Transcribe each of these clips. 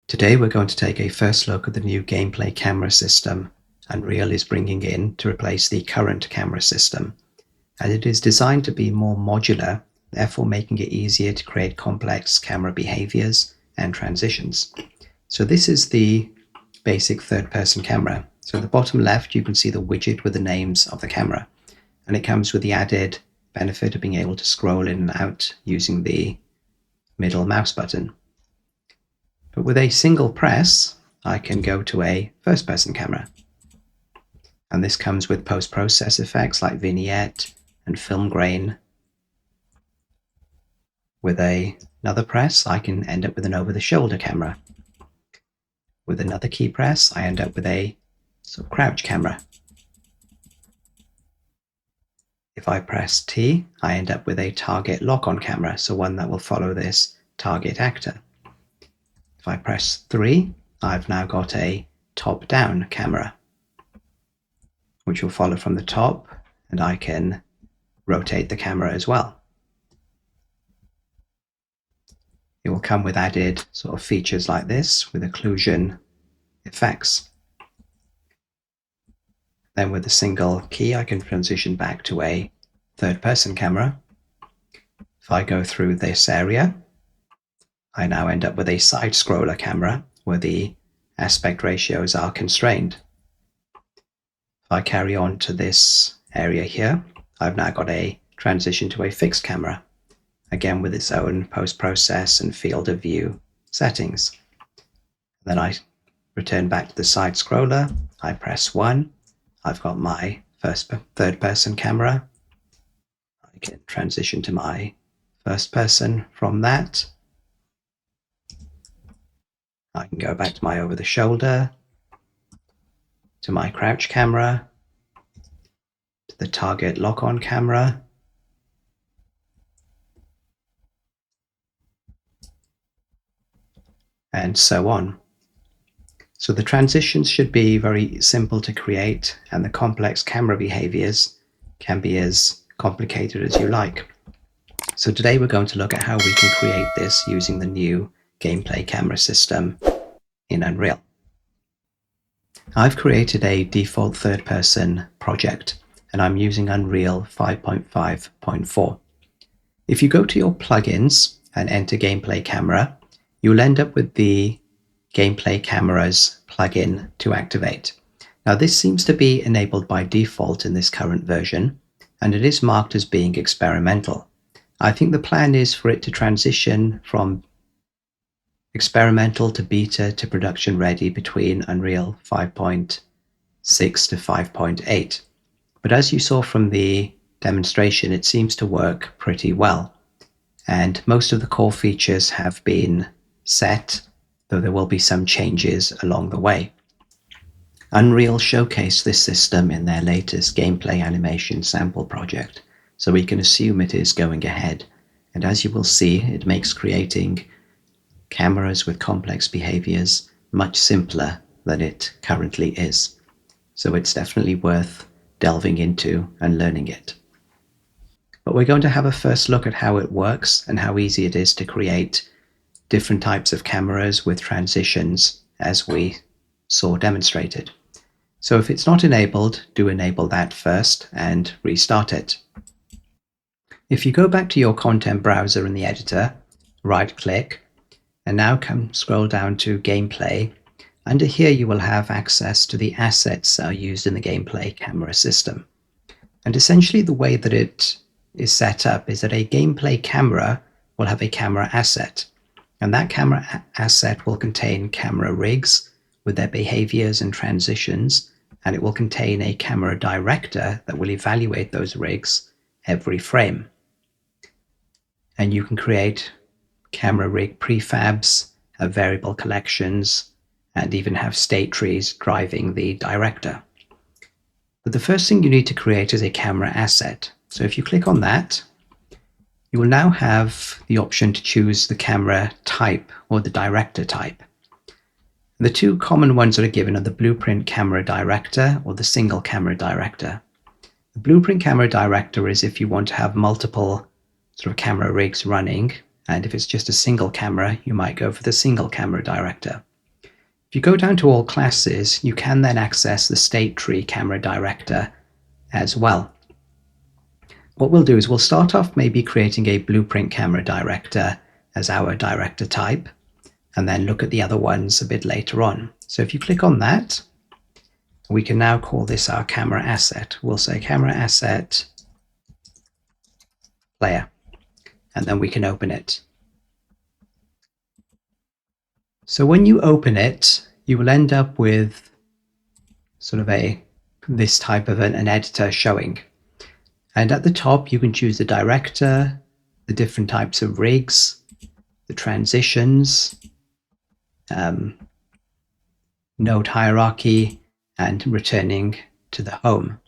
Today we're going to take a first look at the new gameplay camera system Unreal is bringing in to replace the current camera system. And it is designed to be more modular, therefore making it easier to create complex camera behaviors and transitions. So this is the basic third-person camera. So at the bottom left you can see the widget with the names of the camera, and it comes with the added benefit of being able to scroll in and out using the middle mouse button. But with a single press, I can go to a first-person camera. And this comes with post-process effects like vignette and film grain. With another press, I can end up with an over-the-shoulder camera. With another key press, I end up with a sort of crouch camera. If I press T, I end up with a target lock-on camera, so one that will follow this target actor. If I press 3, I've now got a top-down camera, which will follow from the top, and I can rotate the camera as well. It will come with added sort of features like this with occlusion effects. Then with a single key, I can transition back to a third-person camera. If I go through this area, I now end up with a side-scroller camera where the aspect ratios are constrained. If I carry on to this area here, I've now got a transition to a fixed camera, again with its own post-process and field of view settings. Then I return back to the side scroller, I press 1, I've got my third-person camera. I can transition to my first person from that. I can go back to my over-the-shoulder, to my crouch camera, to the target lock-on camera, and so on. So the transitions should be very simple to create, and the complex camera behaviors can be as complicated as you like. So today we're going to look at how we can create this using the new gameplay camera system in Unreal. I've created a default third-person project, and I'm using Unreal 5.5.4. If you go to your plugins and enter gameplay camera, you'll end up with the gameplay cameras plugin to activate. Now this seems to be enabled by default in this current version, and it is marked as being experimental. I think the plan is for it to transition from experimental to beta to production ready between Unreal 5.6 to 5.8. But as you saw from the demonstration, it seems to work pretty well. And most of the core features have been set, though there will be some changes along the way. Unreal showcased this system in their latest gameplay animation sample project, so we can assume it is going ahead. And as you will see, it makes creating cameras with complex behaviors much simpler than it currently is. So it's definitely worth delving into and learning it. But we're going to have a first look at how it works and how easy it is to create different types of cameras with transitions as we saw demonstrated. So if it's not enabled, do enable that first and restart it. If you go back to your content browser in the editor, right click, and now scroll down to gameplay. Under here you will have access to the assets used in the gameplay camera system. And essentially the way that it is set up is that a gameplay camera will have a camera asset. And that camera asset will contain camera rigs with their behaviors and transitions, and it will contain a camera director that will evaluate those rigs every frame. And you can create camera rig prefabs, have variable collections, and even have state trees driving the director. But the first thing you need to create is a camera asset. So if you click on that, you will now have the option to choose the camera type or the director type. The two common ones that are given are the blueprint camera director or the single camera director. The blueprint camera director is if you want to have multiple sort of camera rigs running, and if it's just a single camera, you might go for the single camera director. If you go down to all classes, you can then access the state tree camera director as well. What we'll do is we'll start off maybe creating a blueprint camera director as our director type, and then look at the other ones a bit later on. So if you click on that, we can now call this our camera asset. We'll say camera asset player, and then we can open it. So when you open it, you will end up with sort of this type of an editor showing. And at the top, you can choose the director, the different types of rigs, the transitions, node hierarchy, and returning to the home.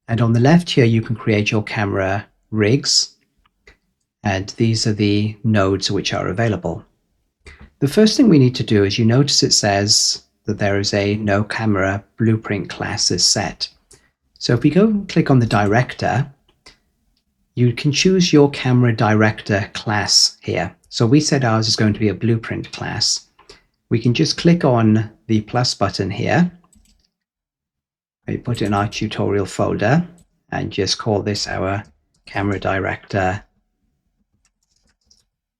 And on the left here, you can create your camera rigs, and these are the nodes which are available. The first thing we need to do is, you notice it says that there is a no camera blueprint class is set. So if we go and click on the director, you can choose your camera director class here. So we said ours is going to be a blueprint class. We can just click on the plus button here. We put it in our tutorial folder and just call this our camera director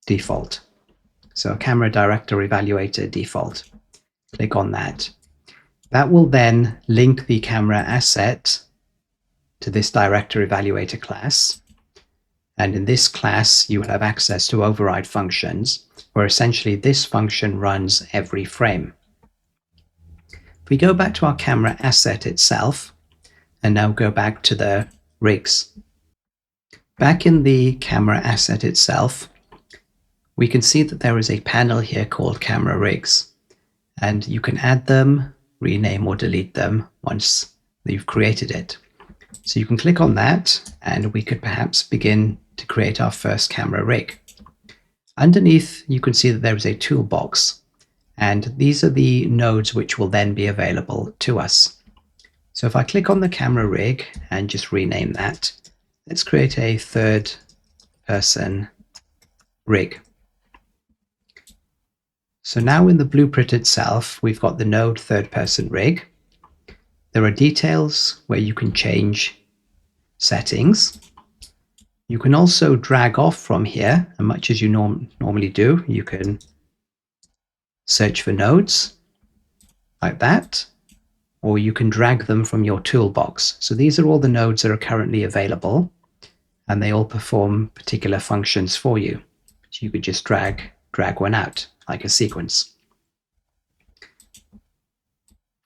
default. So camera director evaluator default. Click on that. That will then link the camera asset to this director evaluator class. And in this class, you will have access to override functions, where essentially this function runs every frame. If we go back to our camera asset itself, and now go back to the rigs. Back in the camera asset itself, we can see that there is a panel here called camera rigs, and you can add them, rename or delete them once you've created it. So you can click on that, and we could perhaps begin to create our first camera rig. Underneath, you can see that there is a toolbox, and these are the nodes which will then be available to us. So if I click on the camera rig and just rename that, let's create a third person rig. So now in the blueprint itself, we've got the node third person rig. There are details where you can change settings. You can also drag off from here, and much as you normally do, you can search for nodes like that, or you can drag them from your toolbox. So these are all the nodes that are currently available, and they all perform particular functions for you. So you could just drag one out like a sequence.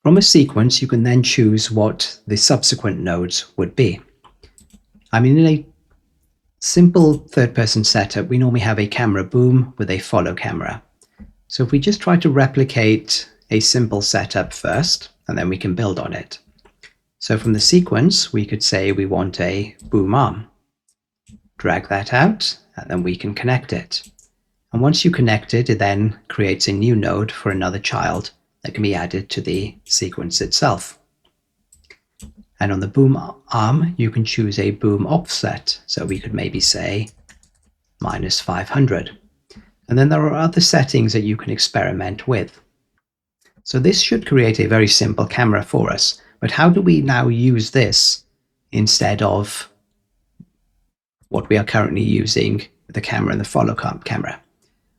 From a sequence, you can then choose what the subsequent nodes would be. I mean, in a simple third-person setup, we normally have a camera boom with a follow camera. So if we just try to replicate a simple setup first, and then we can build on it. So from the sequence, we could say we want a boom arm. Drag that out, and then we can connect it. And once you connect it, it then creates a new node for another child that can be added to the sequence itself. And on the boom arm, you can choose a boom offset. So we could maybe say -500. And then there are other settings that you can experiment with. So this should create a very simple camera for us. But how do we now use this instead of what we are currently using, the camera and the follow camera?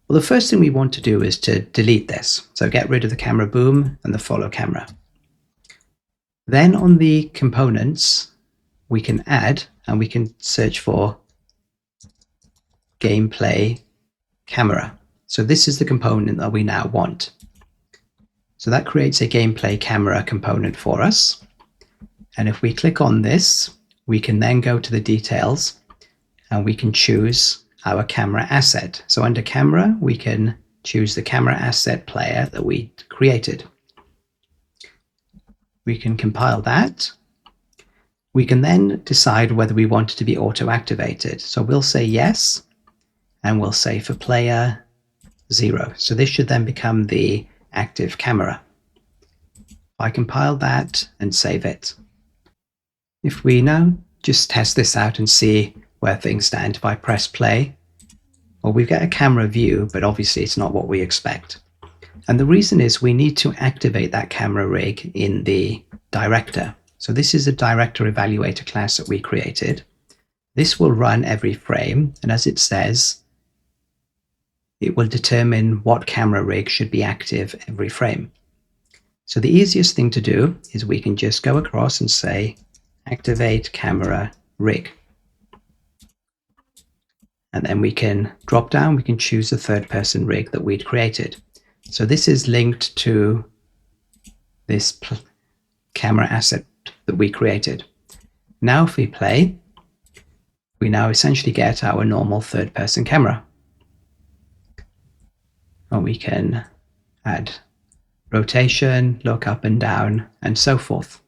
Well, the first thing we want to do is to delete this. So get rid of the camera boom and the follow camera. Then on the components, we can add, and we can search for gameplay camera. So this is the component that we now want. So that creates a gameplay camera component for us. And if we click on this, we can then go to the details, and we can choose our camera asset. So under camera, we can choose the camera asset player that we created. We can compile that. We can then decide whether we want it to be auto-activated. So we'll say yes, and we'll say for player 0. So this should then become the active camera. I compile that and save it. If we now just test this out and see where things stand, if I press play, well, we get a camera view, but obviously it's not what we expect. And the reason is we need to activate that camera rig in the director. So this is a director evaluator class that we created. This will run every frame, and as it says, it will determine what camera rig should be active every frame. So the easiest thing to do is we can just go across and say activate camera rig. And then we can drop down, we can choose the third person rig that we'd created. So this is linked to this camera asset that we created. Now if we play, we now essentially get our normal third person camera. And we can add rotation, look up and down, and so forth.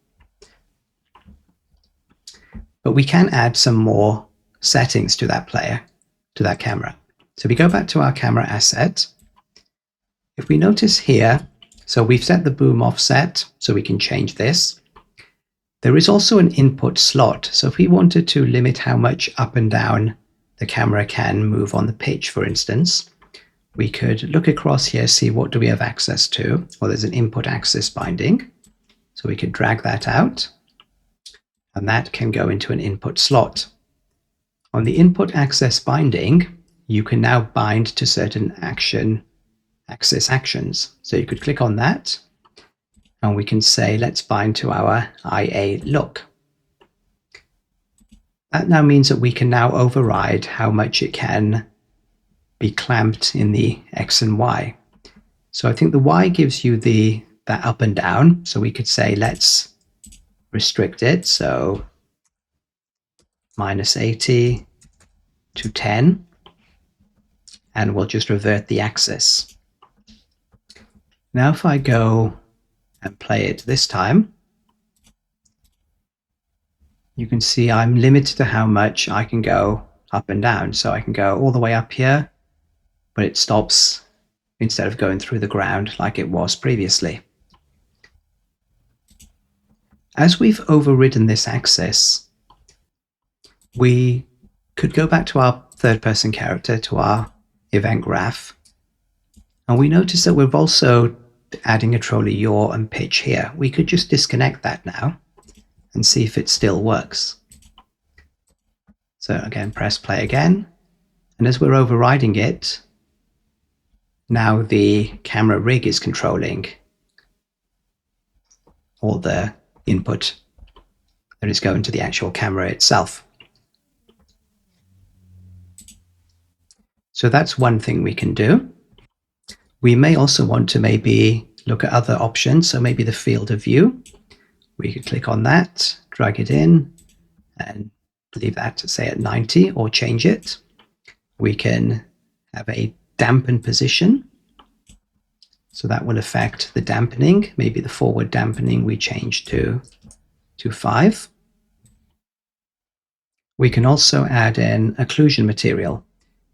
But we can add some more settings to that player, to that camera. So we go back to our camera asset. If we notice here, so we've set the boom offset, so we can change this. There is also an input slot. So if we wanted to limit how much up and down the camera can move on the pitch, for instance, we could look across here, see what do we have access to. Well, there's an input axis binding. So we could drag that out, and that can go into an input slot. On the input axis binding, you can now bind to certain axis actions. So you could click on that, and we can say, let's bind to our IA look. That now means that we can now override how much it can be clamped in the X and Y. So I think the Y gives you that up and down. So we could say, let's restrict it. So -80 to 10, and we'll just revert the axis. Now if I go and play it this time, you can see I'm limited to how much I can go up and down. So I can go all the way up here, but it stops instead of going through the ground like it was previously. As we've overridden this axis, we could go back to our third person character, to our event graph, and we notice that we're also adding a trolley yaw and pitch here. We could just disconnect that now and see if it still works. So again, press play again, and as we're overriding it, now the camera rig is controlling all the input that is going to the actual camera itself. So that's one thing we can do. We may also want to maybe look at other options. So maybe the field of view, we could click on that, drag it in, and leave that to say at 90 or change it. We can have a dampen position. So that will affect the dampening. Maybe the forward dampening we change to 5. We can also add an occlusion material.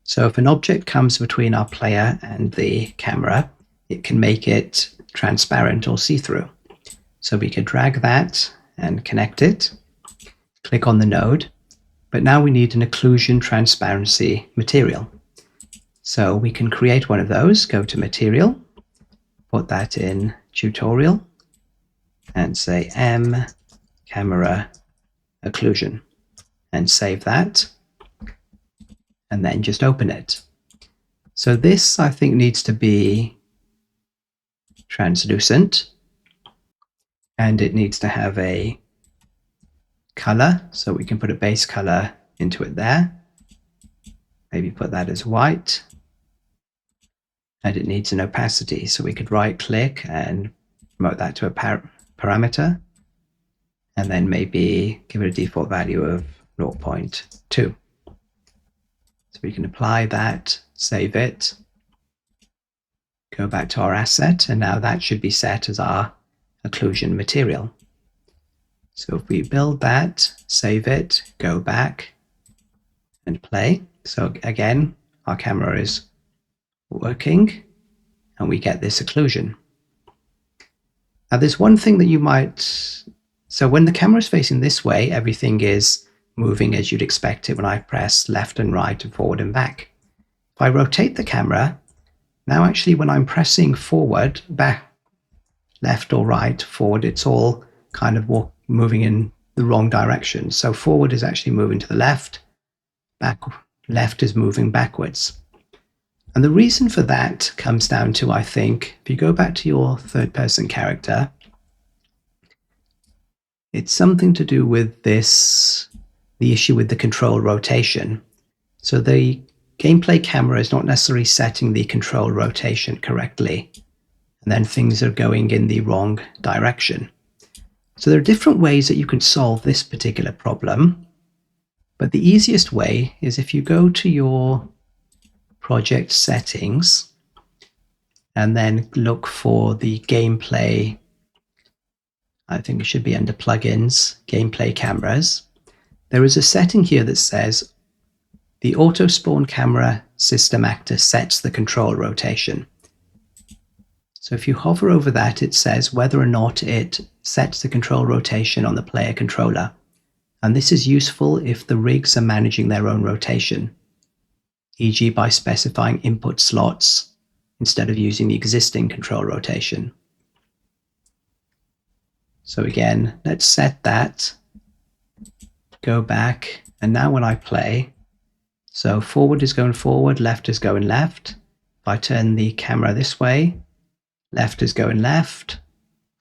So if an object comes between our player and the camera, it can make it transparent or see-through. So we could drag that and connect it, click on the node, but now we need an occlusion transparency material. So we can create one of those, go to material, put that in tutorial, and say M camera occlusion, and save that, and then just open it. So this, I think, needs to be translucent, and it needs to have a color, so we can put a base color into it there. Maybe put that as white. And it needs an opacity, so we could right click and promote that to a parameter, and then maybe give it a default value of 0.2. So we can apply that, save it, go back to our asset, and now that should be set as our occlusion material. So if we build that, save it, go back and play. So again, our camera is working and we get this occlusion. Now there's one thing that you might, so when the camera is facing this way, everything is moving as you'd expect it when I press left and right and forward and back. If I rotate the camera, Now actually when I'm pressing forward, back, left or right, forward, it's all kind of moving in the wrong direction. So forward is actually moving to the left, left is moving backwards. And the reason for that comes down to, I think, if you go back to your third-person character, it's something to do with the issue with the control rotation. So the gameplay camera is not necessarily setting the control rotation correctly, and then things are going in the wrong direction. So there are different ways that you can solve this particular problem, but the easiest way is if you go to your project settings and then look for the gameplay, I think it should be under plugins, gameplay cameras. There is a setting here that says the auto spawn camera system actor sets the control rotation. So if you hover over that, it says whether or not it sets the control rotation on the player controller. And this is useful if the rigs are managing their own rotation, e.g. by specifying input slots instead of using the existing control rotation. So again, let's set that, go back, and now when I play, so forward is going forward, left is going left. If I turn the camera this way, left is going left,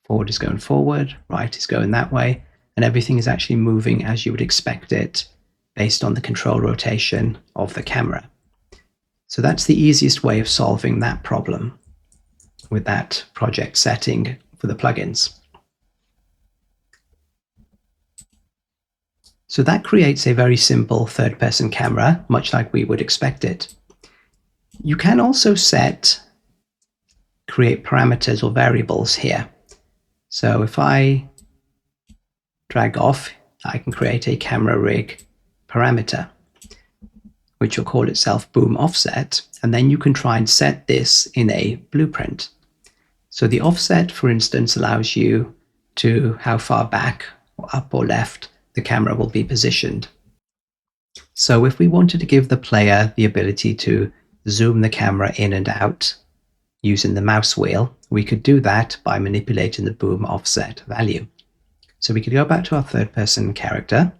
forward is going forward, right is going that way, and everything is actually moving as you would expect it based on the control rotation of the camera. So that's the easiest way of solving that problem with that project setting for the plugins. So that creates a very simple third-person camera, much like we would expect it. You can also create parameters or variables here. So if I drag off, I can create a camera rig parameter, which will call itself boom offset, and then you can try and set this in a blueprint. So the offset, for instance, allows you to how far back, or up or left, the camera will be positioned. So if we wanted to give the player the ability to zoom the camera in and out using the mouse wheel, we could do that by manipulating the boom offset value. So we could go back to our third-person character,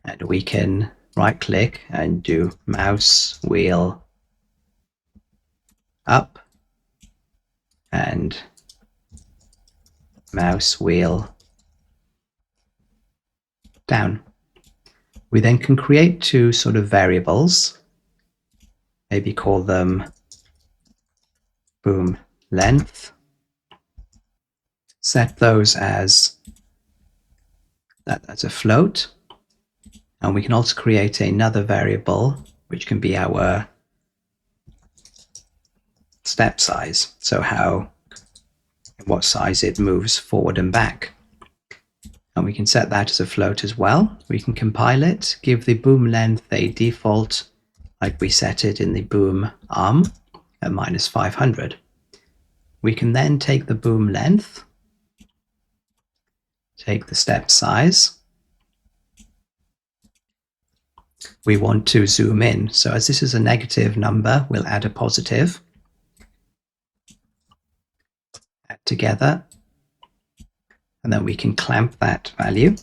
and we can right-click and do mouse wheel up and mouse wheel down. We then can create two sort of variables, maybe call them boom length, set those as a float, and we can also create another variable which can be our step size, so what size it moves forward and back. And we can set that as a float as well. We can compile it, give the boom length a default, like we set it in the boom arm at -500. We can then take the boom length, take the step size. We want to zoom in. So as this is a negative number, we'll add a positive. Add together. And then we can clamp that value.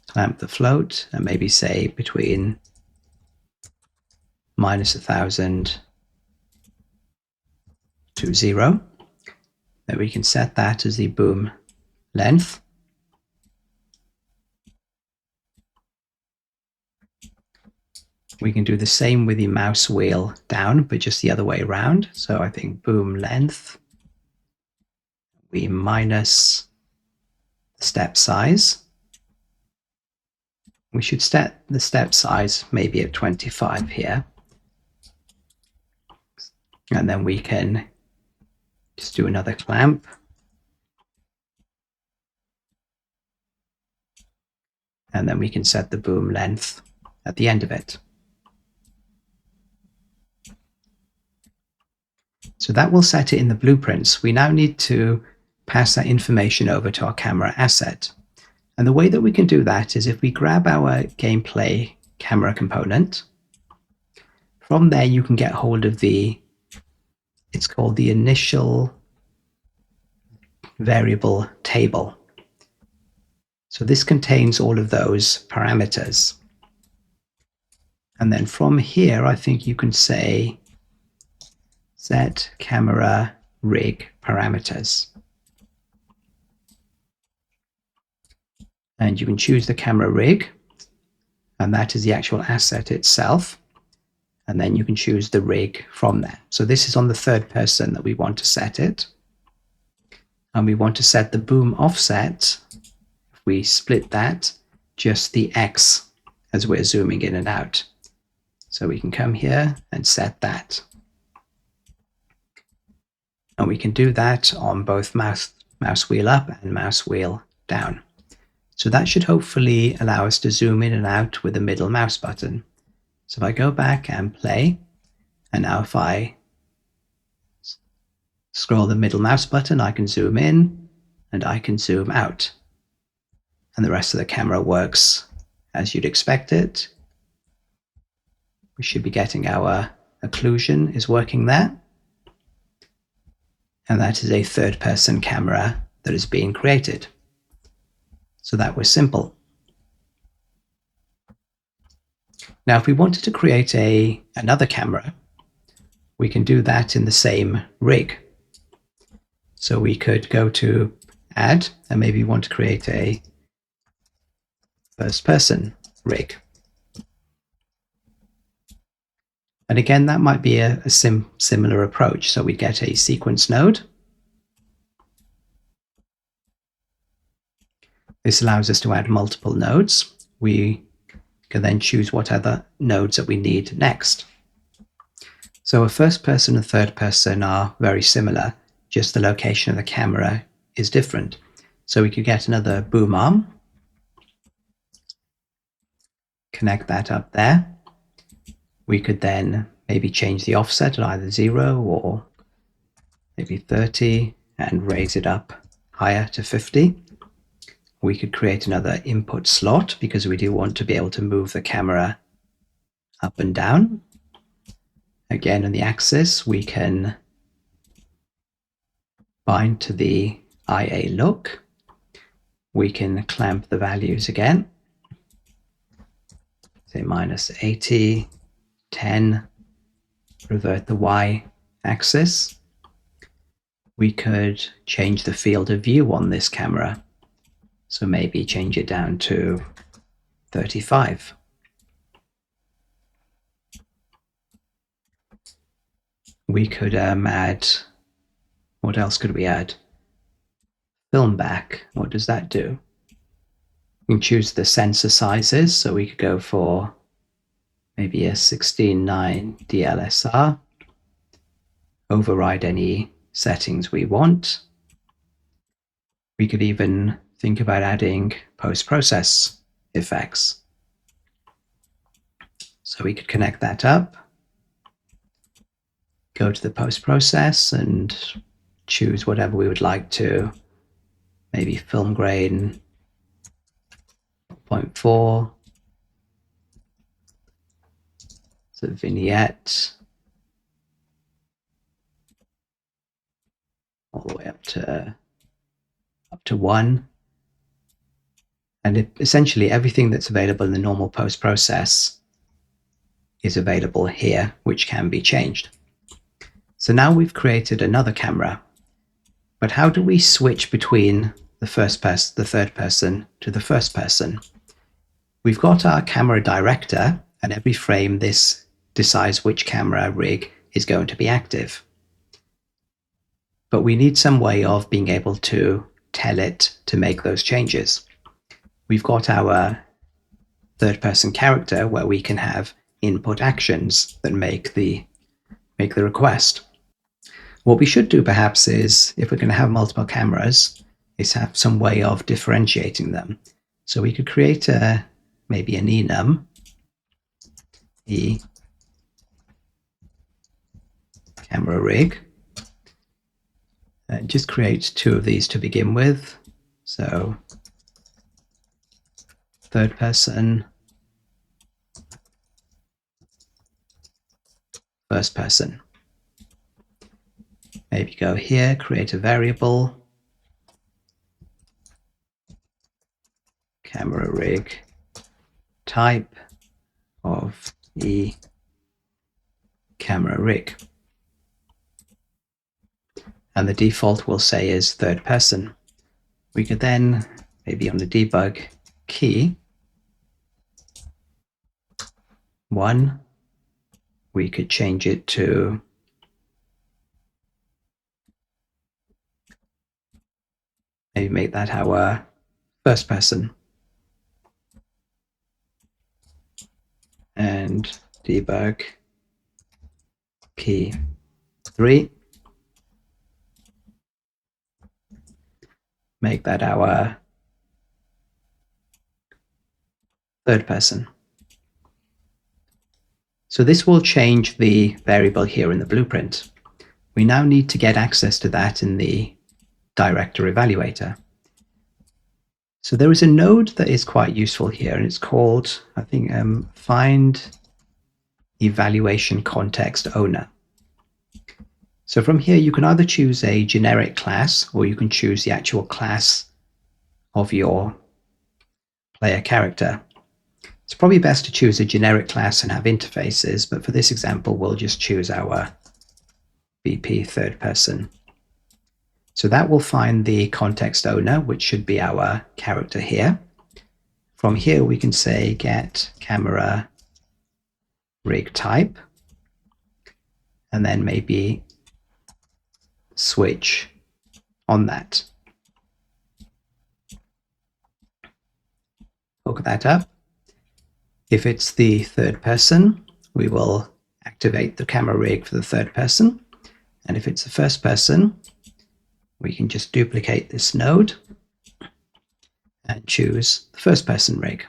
Clamp the float and maybe say between -1000 to 0. Then we can set that as the boom length. We can do the same with the mouse wheel down, but just the other way around. So I think boom length, we minus the step size. We should set the step size maybe at 25 here. And then we can just do another clamp. And then we can set the boom length at the end of it. So that will set it in the blueprints. We now need to pass that information over to our camera asset. And the way that we can do that is if we grab our gameplay camera component. From there, you can get hold of it's called the initial variable table. So this contains all of those parameters. And then from here, I think you can say set camera rig parameters. And you can choose the camera rig, and that is the actual asset itself. And then you can choose the rig from there. So this is on the third person that we want to set it. And we want to set the boom offset. If we split that, just the X as we're zooming in and out. So we can come here and set that. And we can do that on both mouse wheel up and mouse wheel down. So that should hopefully allow us to zoom in and out with the middle mouse button. So if I go back and play, and now if I scroll the middle mouse button, I can zoom in and I can zoom out. And the rest of the camera works as you'd expect it. We should be getting our occlusion is working there. And that is a third-person camera that is being created. So that was simple. Now, if we wanted to create another camera, we can do that in the same rig. So we could go to Add, and maybe want to create a first-person rig. And again, that might be a similar approach. So we get a sequence node. This allows us to add multiple nodes. We can then choose what other nodes that we need next. So a first person and third person are very similar, just the location of the camera is different. So we could get another boom arm, connect that up there. We could then maybe change the offset at either 0 or maybe 30 and raise it up higher to 50. We could create another input slot because we do want to be able to move the camera up and down. Again, on the axis, we can bind to the IA look. We can clamp the values again. Say -80, 10, revert the Y axis. We could change the field of view on this camera. So maybe change it down to 35. We could add, what else could we add? Filmback, what does that do? We can choose the sensor sizes, so we could go for maybe a 16:9 DLSR, override any settings we want. We could even think about adding post-process effects. So we could connect that up, go to the post-process and choose whatever we would like to, maybe film grain 0.4, so vignette, all the way up to 1. And essentially everything that's available in the normal post-process is available here, which can be changed. So now we've created another camera, but how do we switch between the third person to the first person? We've got our camera director, and every frame this decides which camera rig is going to be active. But we need some way of being able to tell it to make those changes. We've got our third person character where we can have input actions that make the request. What we should do perhaps is, if we're going to have multiple cameras, is have some way of differentiating them. So we could create maybe an enum, camera rig, and just create 2 of these to begin with. So third person first person. Maybe go here, create a variable, camera rig type of E camera rig. And the default we'll say is third person. We could then, maybe on the debug key, 1, we could change it to maybe make that our first person. And debug key 3, make that our third person. So this will change the variable here in the blueprint. We now need to get access to that in the director evaluator. So there is a node that is quite useful here, and it's called, I think, find evaluation context owner. So from here, you can either choose a generic class, or you can choose the actual class of your player character. It's probably best to choose a generic class and have interfaces, but for this example, we'll just choose our VP third person. So that will find the context owner, which should be our character here. From here, we can say get camera rig type, and then maybe switch on that. Hook that up. If it's the third person, we will activate the camera rig for the third person. And if it's the first person, we can just duplicate this node and choose the first person rig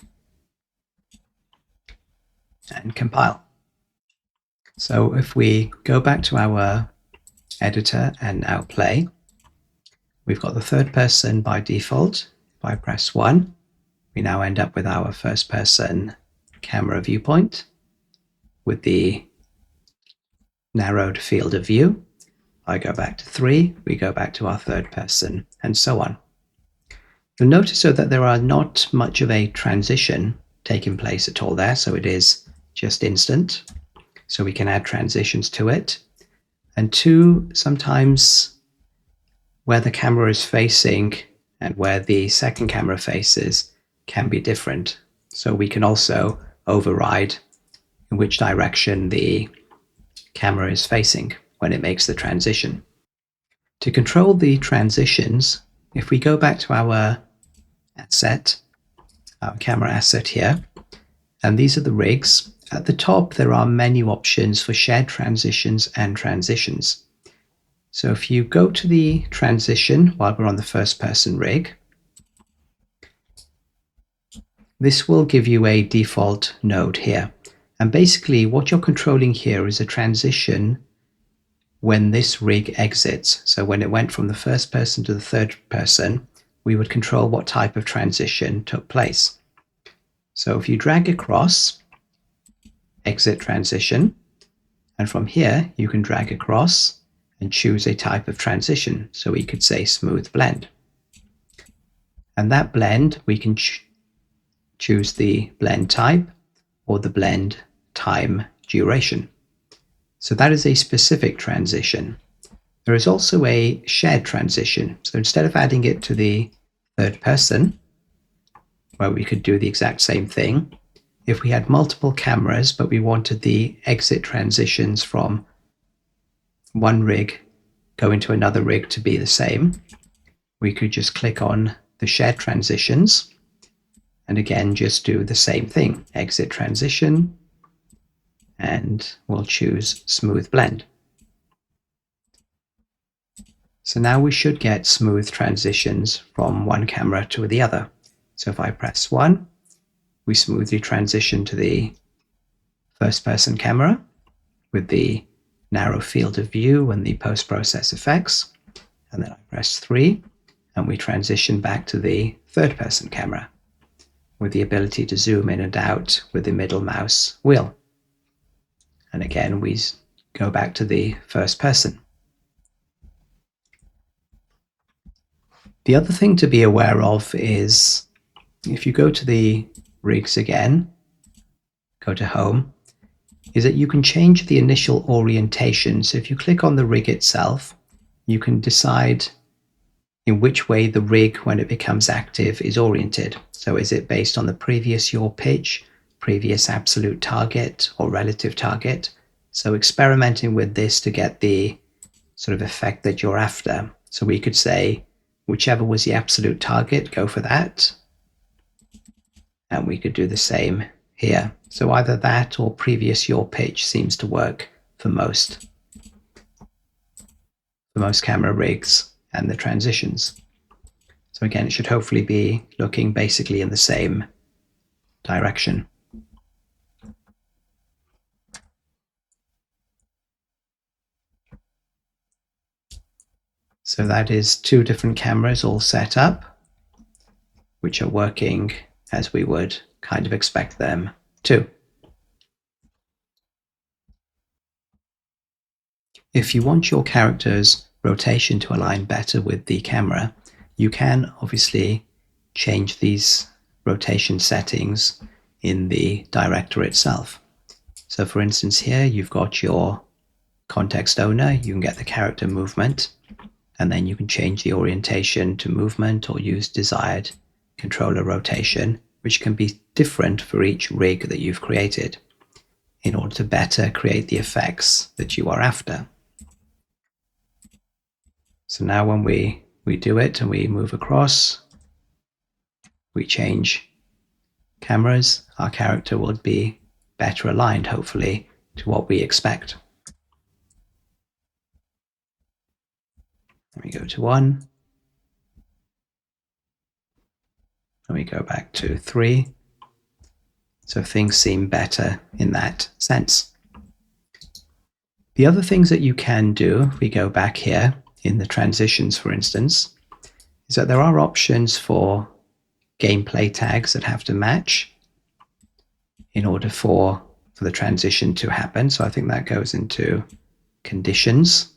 and compile. So if we go back to our editor and now play, we've got the third person by default. If I press 1, we now end up with our first person camera viewpoint with the narrowed field of view. I go back to 3, we go back to our third person, and so on. You'll notice though that there are not much of a transition taking place at all there, so it is just instant. So we can add transitions to it. And 2, sometimes where the camera is facing and where the second camera faces can be different. So we can also override in which direction the camera is facing when it makes the transition. To control the transitions, if we go back to our asset, our camera asset here, and these are the rigs. At the top, there are menu options for shared transitions and transitions. So if you go to the transition while we're on the first person rig, this will give you a default node here. And basically what you're controlling here is a transition when this rig exits. So when it went from the first person to the third person, we would control what type of transition took place. So if you drag across, exit transition, and from here you can drag across and choose a type of transition. So we could say smooth blend. And that blend, we can choose the blend type or the blend time duration. So that is a specific transition. There is also a shared transition. So instead of adding it to the third person, where we could do the exact same thing, if we had multiple cameras, but we wanted the exit transitions from one rig going to another rig to be the same, we could just click on the shared transitions and again just do the same thing, exit transition, and we'll choose smooth blend. So now we should get smooth transitions from one camera to the other. So if I press 1, we smoothly transition to the first person camera with the narrow field of view and the post-process effects. And then I press 3 and we transition back to the third person camera with the ability to zoom in and out with the middle mouse wheel. And again, we go back to the first person. The other thing to be aware of is if you go to the rigs again, go to home, is that you can change the initial orientation. So if you click on the rig itself, you can decide in which way the rig, when it becomes active, is oriented. So is it based on the previous yaw pitch, previous absolute target, or relative target? So experimenting with this to get the sort of effect that you're after. So we could say, whichever was the absolute target, go for that. And we could do the same here. So either that or previous yaw pitch seems to work for most camera rigs and the transitions. So again, it should hopefully be looking basically in the same direction. So that is two different cameras all set up, which are working as we would kind of expect them to. If you want your character's rotation to align better with the camera, you can obviously change these rotation settings in the director itself. So for instance here, you've got your context owner, you can get the character movement, and then you can change the orientation to movement or use desired controller rotation, which can be different for each rig that you've created in order to better create the effects that you are after. So now when we do it and we move across, we change cameras, our character will be better aligned, hopefully, to what we expect. And we go to 1, and we go back to 3. So things seem better in that sense. The other things that you can do, if we go back here in the transitions, for instance, is that there are options for gameplay tags that have to match in order for the transition to happen. So I think that goes into conditions.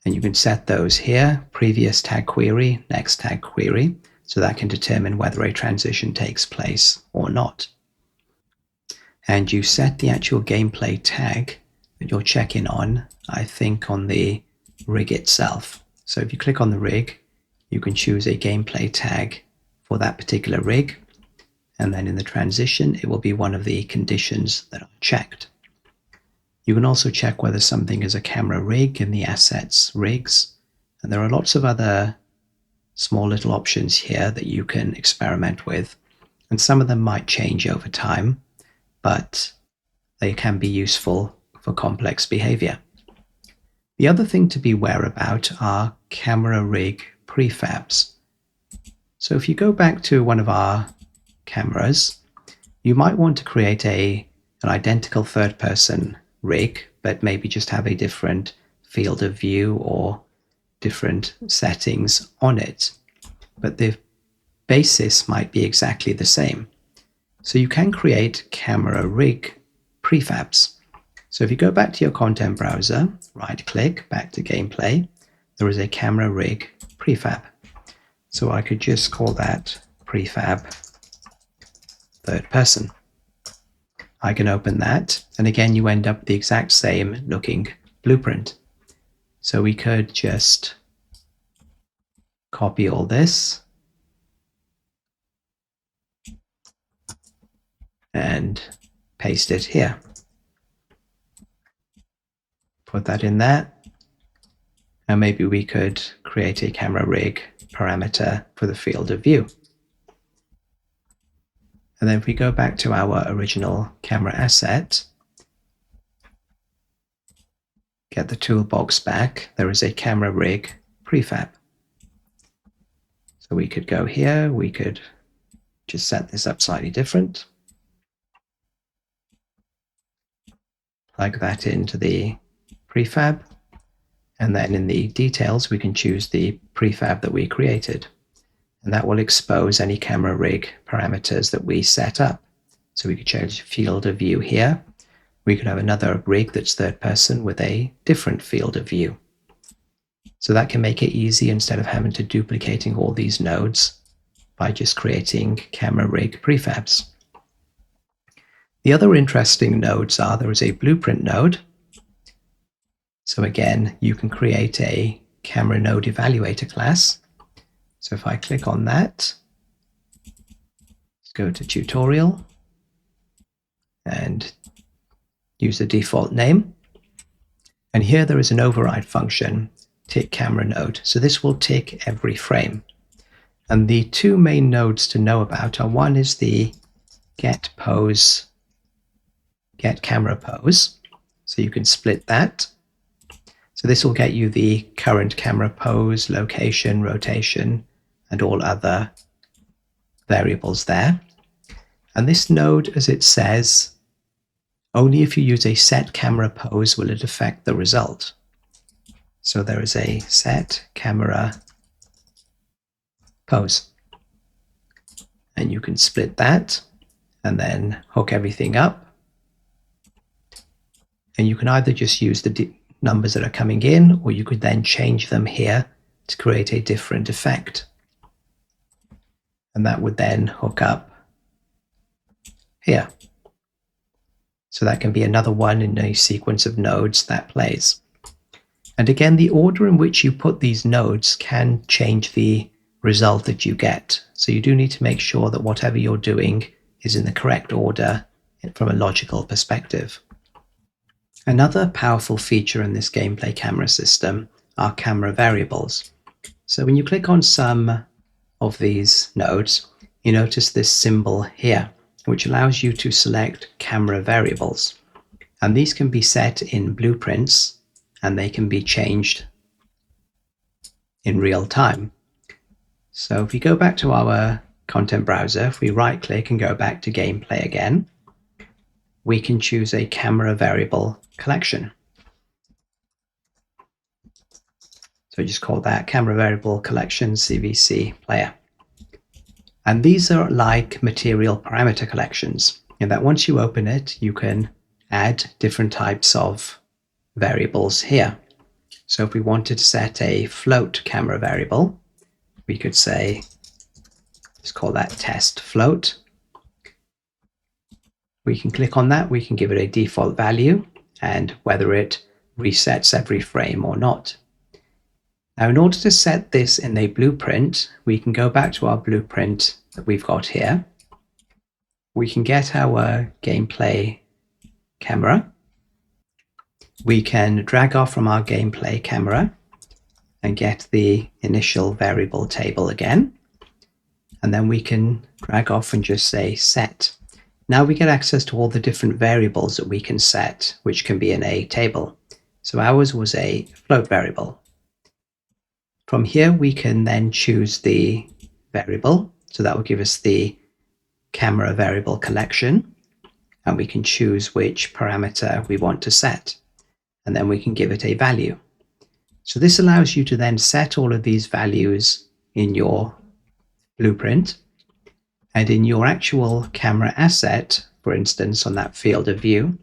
And you can set those here, previous tag query, next tag query, so that can determine whether a transition takes place or not. And you set the actual gameplay tag that you're checking on, I think, on the rig itself. So if you click on the rig, you can choose a gameplay tag for that particular rig, and then in the transition, it will be one of the conditions that are checked. You can also check whether something is a camera rig in the assets rigs, and there are lots of other small little options here that you can experiment with, and some of them might change over time, but they can be useful for complex behavior. The other thing to be aware about are camera rig prefabs. So if you go back to one of our cameras, you might want to create an identical third-person rig, but maybe just have a different field of view or different settings on it. But the basis might be exactly the same. So you can create camera rig prefabs. So if you go back to your content browser, right-click, back to gameplay, there is a camera rig prefab. So I could just call that prefab third person. I can open that, and again, you end up with the exact same looking blueprint. So we could just copy all this and paste it here. Put that in there, and maybe we could create a camera rig parameter for the field of view. And then if we go back to our original camera asset, get the toolbox back, there is a camera rig prefab. So we could go here, we could just set this up slightly different. Plug that into the prefab, and then in the details we can choose the prefab that we created, and that will expose any camera rig parameters that we set up. So we could change field of view here, we could have another rig that's third person with a different field of view. So that can make it easy instead of having to duplicating all these nodes by just creating camera rig prefabs. The other interesting nodes are there is a blueprint node. So again, you can create a camera node evaluator class. So if I click on that, let's go to tutorial and use the default name. And here there is an override function, tick camera node. So this will tick every frame. And the two main nodes to know about are, one is the get camera pose. So you can split that. So this will get you the current camera pose, location, rotation, and all other variables there. And this node, as it says, only if you use a set camera pose will it affect the result. So there is a set camera pose. And you can split that and then hook everything up. And you can either just use the numbers that are coming in, or you could then change them here to create a different effect. And that would then hook up here. So that can be another one in a sequence of nodes that plays. And again, the order in which you put these nodes can change the result that you get. So you do need to make sure that whatever you're doing is in the correct order from a logical perspective. Another powerful feature in this gameplay camera system are camera variables. So when you click on some of these nodes, you notice this symbol here, which allows you to select camera variables. And these can be set in blueprints and they can be changed in real time. So if we go back to our content browser, if we right click and go back to gameplay again, we can choose a camera variable collection. So just call that camera variable collection CVC player. And these are like material parameter collections, in that once you open it, you can add different types of variables here. So if we wanted to set a float camera variable, we could say, let's call that test float. We can click on that, we can give it a default value and whether it resets every frame or not. Now, in order to set this in a blueprint, we can go back to our blueprint that we've got here. We can get our gameplay camera. We can drag off from our gameplay camera and get the initial variable table again. And then we can drag off and just say set. Now we get access to all the different variables that we can set, which can be in a table. So ours was a float variable. From here, we can then choose the variable. So that will give us the camera variable collection. And we can choose which parameter we want to set. And then we can give it a value. So this allows you to then set all of these values in your blueprint. And in your actual camera asset, for instance, on that field of view,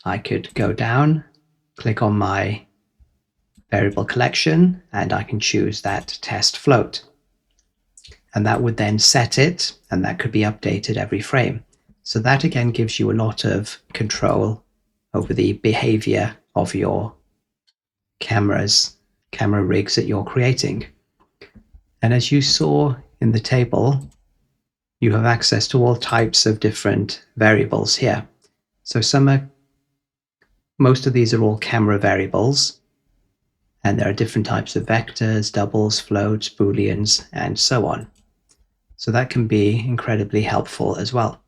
I could go down, click on my variable collection, and I can choose that test float. And that would then set it, and that could be updated every frame. So that again gives you a lot of control over the behavior of your camera rigs that you're creating. And as you saw in the table, you have access to all types of different variables here. So most of these are all camera variables, and there are different types of vectors, doubles, floats, booleans, and so on. So that can be incredibly helpful as well.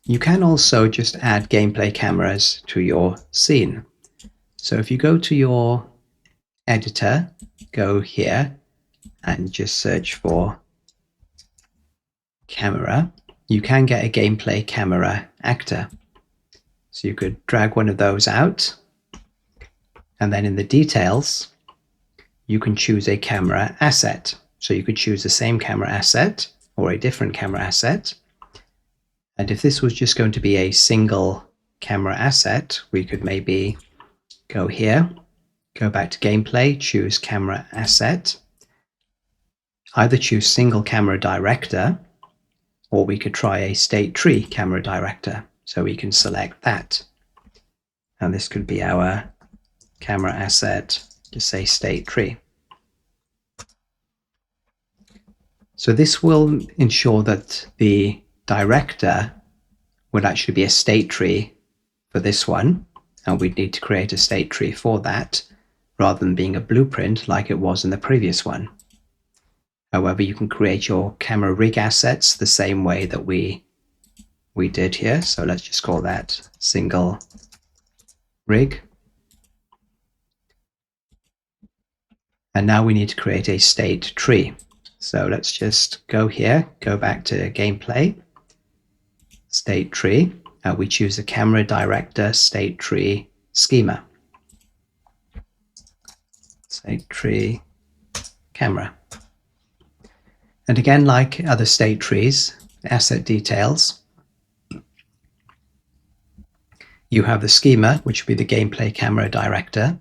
You can also just add gameplay cameras to your scene. So if you go to your editor, go here and just search for camera, you can get a gameplay camera actor. So you could drag one of those out, and then in the details, you can choose a camera asset. So you could choose the same camera asset or a different camera asset. And if this was just going to be a single camera asset, we could maybe go here, go back to gameplay, choose camera asset, either choose single camera director, or we could try a state tree camera director. So we can select that. And this could be our camera asset, just say state tree. So this will ensure that the director would actually be a state tree for this one, and we'd need to create a state tree for that rather than being a blueprint like it was in the previous one. However, you can create your camera rig assets the same way that we did here. So let's just call that single rig. And now we need to create a state tree. So let's just go here, go back to gameplay, state tree, and we choose the camera director state tree schema. State tree camera. And again, like other state trees, asset details, you have the schema, which would be the gameplay camera director.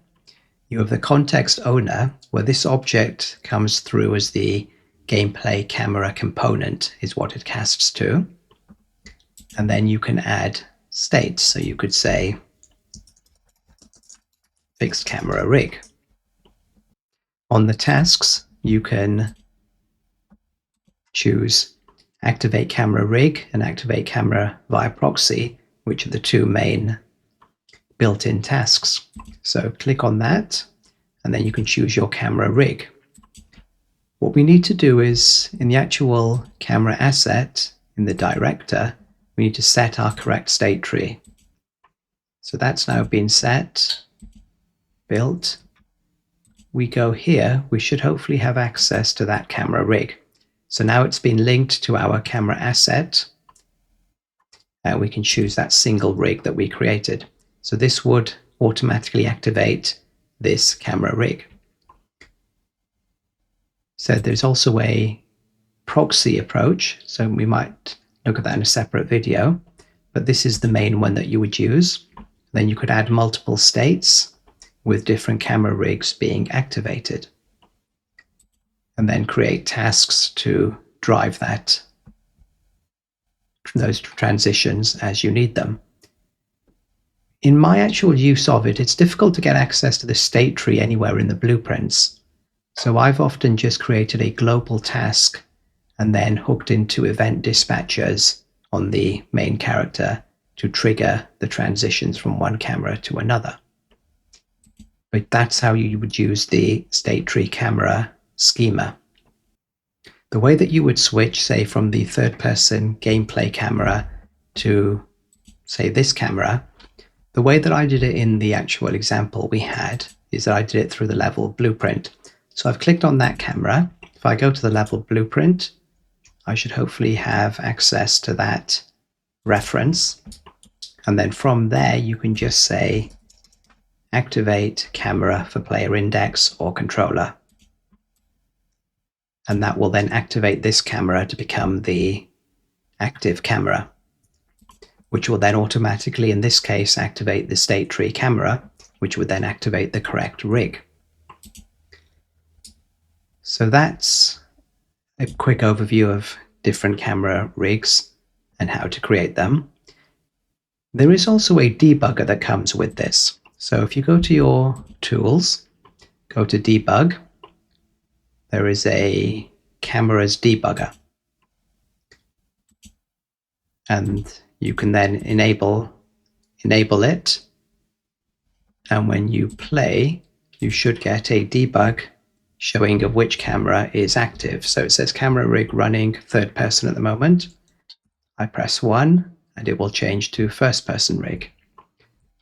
You have the context owner, where this object comes through as the gameplay camera component is what it casts to. And then you can add states. So you could say fixed camera rig. On the tasks, you can choose activate camera rig and activate camera via proxy, which are the two main built-in tasks. So click on that, and then you can choose your camera rig. What we need to do is, in the actual camera asset, in the director, we need to set our correct state tree. So that's now been set, built. We go here, we should hopefully have access to that camera rig. So now it's been linked to our camera asset, and we can choose that single rig that we created. So this would automatically activate this camera rig. So there's also a proxy approach. So we might look at that in a separate video, but this is the main one that you would use. Then you could add multiple states with different camera rigs being activated, and then create tasks to drive those transitions as you need them. In my actual use of it, it's difficult to get access to the state tree anywhere in the blueprints. So I've often just created a global task and then hooked into event dispatchers on the main character to trigger the transitions from one camera to another. But that's how you would use the state tree camera schema. The way that you would switch, say, from the third-person gameplay camera to, say, this camera, the way that I did it in the actual example we had is that I did it through the level blueprint. So I've clicked on that camera. If I go to the level blueprint, I should hopefully have access to that reference. And then from there, you can just say, activate camera for player index or controller. And that will then activate this camera to become the active camera, which will then automatically, in this case, activate the state tree camera, which would then activate the correct rig. So that's a quick overview of different camera rigs and how to create them. There is also a debugger that comes with this. So if you go to your tools, go to debug, there is a cameras debugger. And you can then enable it. And when you play, you should get a debug showing of which camera is active. So it says camera rig running third person at the moment. I press 1 and it will change to first person rig.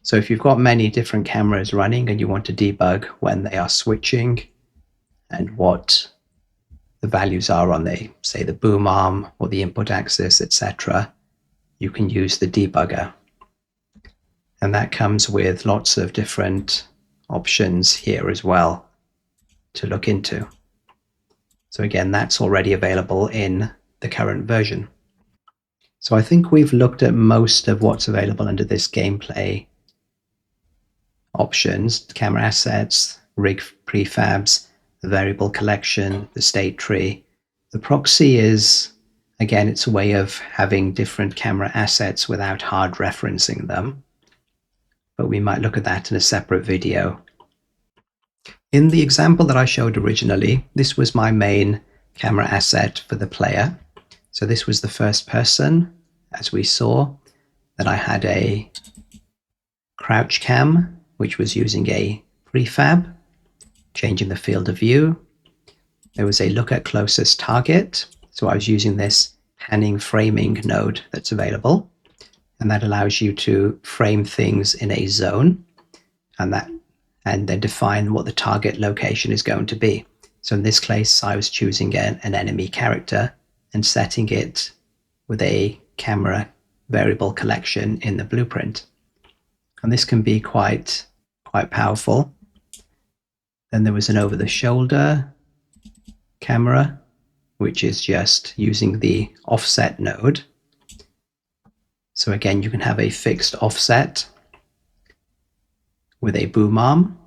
So if you've got many different cameras running and you want to debug when they are switching and what the values are on the, say, the boom arm or the input axis, etc., you can use the debugger. And that comes with lots of different options here as well to look into. So again, that's already available in the current version. So I think we've looked at most of what's available under this gameplay options: camera assets, rig prefabs, the variable collection, the state tree. The proxy is, again, it's a way of having different camera assets without hard referencing them, but we might look at that in a separate video. In the example that I showed originally, this was my main camera asset for the player. So this was the first person, as we saw. Then I had a crouch cam, which was using a prefab, changing the field of view. There was a look at closest target. So I was using this panning framing node that's available, and that allows you to frame things in a zone and then define what the target location is going to be. So in this case, I was choosing an enemy character and setting it with a camera variable collection in the blueprint. And this can be quite powerful. Then there was an over-the-shoulder camera, which is just using the offset node. So again, you can have a fixed offset with a boom arm.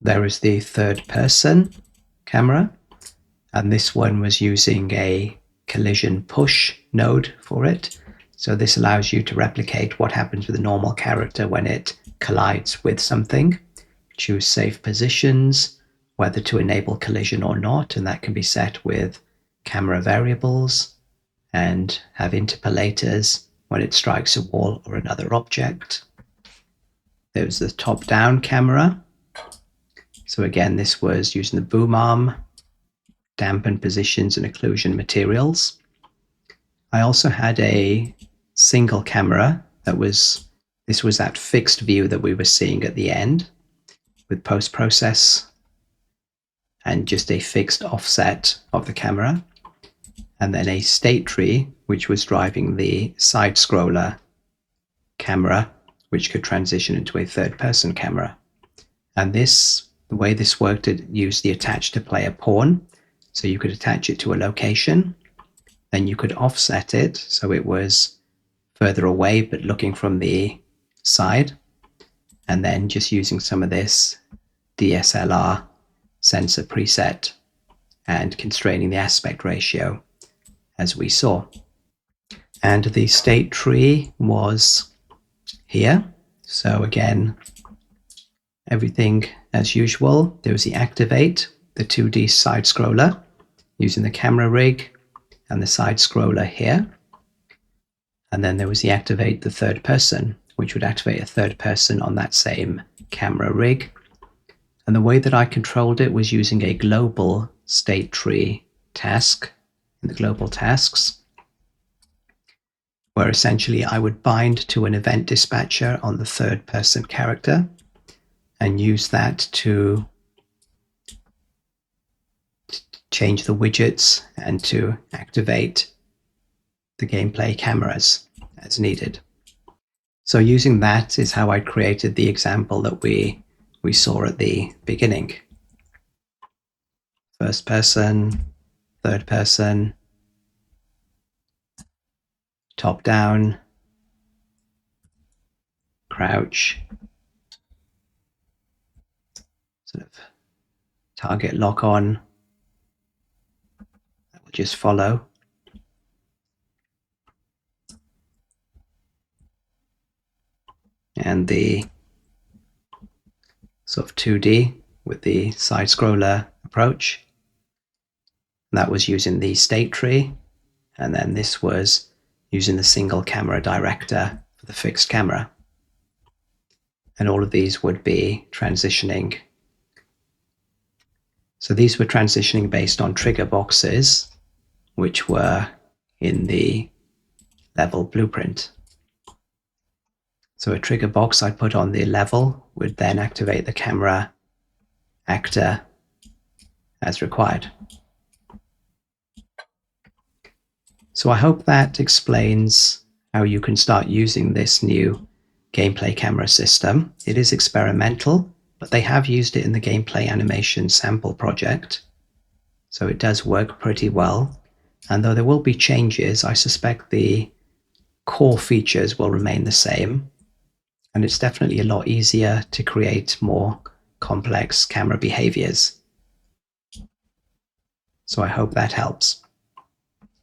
There is the third person camera, and this one was using a collision push node for it. So this allows you to replicate what happens with a normal character when it collides with something. Choose safe positions, whether to enable collision or not, and that can be set with camera variables, and have interpolators when it strikes a wall or another object. There's the top-down camera. So again, this was using the boom arm, dampen positions and occlusion materials. I also had a single camera this was that fixed view that we were seeing at the end with post-process and just a fixed offset of the camera. And then a state tree, which was driving the side scroller camera, which could transition into a third person camera. And the way this worked, it used the attach to player pawn. So you could attach it to a location, then you could offset it so it was further away but looking from the side, and then just using some of this DSLR sensor preset and constraining the aspect ratio as we saw. And the state tree was here. So again, everything as usual. There was the activate, the 2D side scroller using the camera rig and the side scroller here. And then there was the activate the third person, which would activate a third person on that same camera rig. And the way that I controlled it was using a global state tree task in the global tasks, where essentially I would bind to an event dispatcher on the third person character and use that to change the widgets and to activate the gameplay cameras as needed. So using that is how I created the example that we saw at the beginning. First person, third person, top down, crouch, sort of target lock on, that will just follow. And the sort of 2D with the side scroller approach. That was using the state tree. And then this was using the single camera director for the fixed camera. And all of these would be transitioning. So these were transitioning based on trigger boxes, which were in the level blueprint. So a trigger box I put on the level would then activate the camera actor as required. So I hope that explains how you can start using this new gameplay camera system. It is experimental, but they have used it in the gameplay animation sample project. So it does work pretty well. And though there will be changes, I suspect the core features will remain the same. And it's definitely a lot easier to create more complex camera behaviors. So I hope that helps.